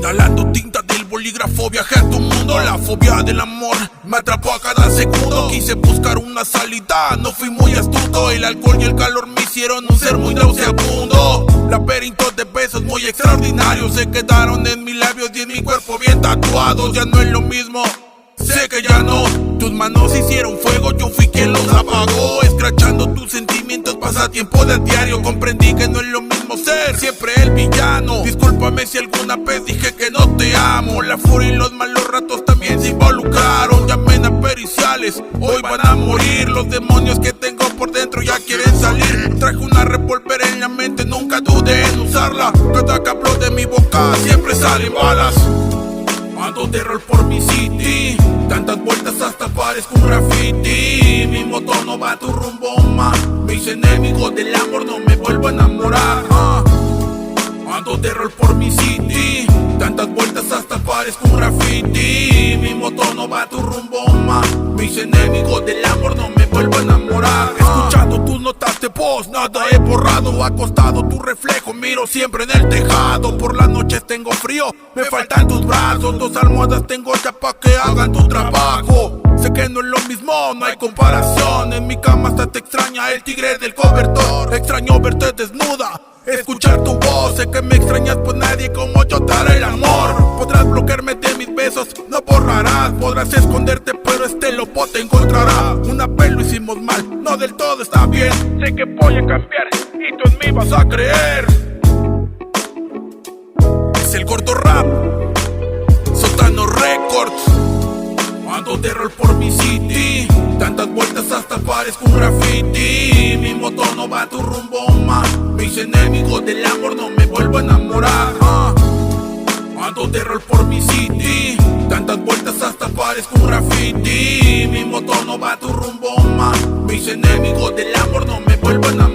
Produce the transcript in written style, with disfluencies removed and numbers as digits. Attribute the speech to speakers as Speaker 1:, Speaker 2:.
Speaker 1: Inhalando tinta del bolígrafo, viajé a tu mundo. La fobia del amor me atrapó a cada segundo. Quise buscar una salida, no fui muy astuto. El alcohol y el calor me hicieron un ser muy nauseabundo. Laberintos de besos muy extraordinarios se quedaron en mis labios y en mi cuerpo bien tatuados. Ya no es lo mismo, sé que ya no. Tus manos hicieron fuego, yo fui quien los apagó. Escrachando tus sentimientos, pasatiempo del diario. Comprendí que no es lo mismo ser siempre el villano. Discúlpame si alguna vez dije que no te amo. La furia y los malos ratos también se involucraron. Llamen a periciales, hoy van a morir. Los demonios que tengo por dentro ya quieren salir. Traje una revólver en la mente, nunca dudé en usarla. Cada que hablo de mi boca siempre salen balas. Ando de rol por mi city, tantas vueltas hasta parezco un graffiti. Mi moto no va a tu rumbo, ma. Mis enemigos del amor no me vuelvo a enamorar. Ando de rol por mi city, tantas vueltas hasta parezco un graffiti. Mi moto no va a tu rumbo, ma. Mis enemigos del amor no me vuelvo a enamorar. Escuchando tus notas de voz, nada he borrado. Acostado tu reflejo, miro siempre en el tejado. Por las noches tengo frío, me faltan tus brazos. 2 almohadas tengo ya pa' que hagan tu trabajo. Sé que no es lo mismo, no hay comparación. En mi cama hasta te extraña el tigre del cobertor. Extraño verte desnuda, escuchar tu voz. Sé que me extrañas, pues nadie como yo te hará el amor. Podrás bloquearme de mis besos, no borrarás. Podrás esconderte, pero este lobo te encontrará. Una vez lo hicimos mal, no del todo está bien. Sé que voy a cambiar y tú en mí vas a creer. Es el Gordo Rap, Sótano Records. Ando de rol por mi city, tantas vueltas hasta parezco un graffiti. Mi moto no va a tu rumbo, ma. Mis enemigos del amor no me vuelvo a enamorar. Ando de rol por mi city, tantas vueltas hasta parezco un graffiti. Mi moto no va a tu rumbo, ma. Mis enemigos del amor no me vuelvo a enamorar.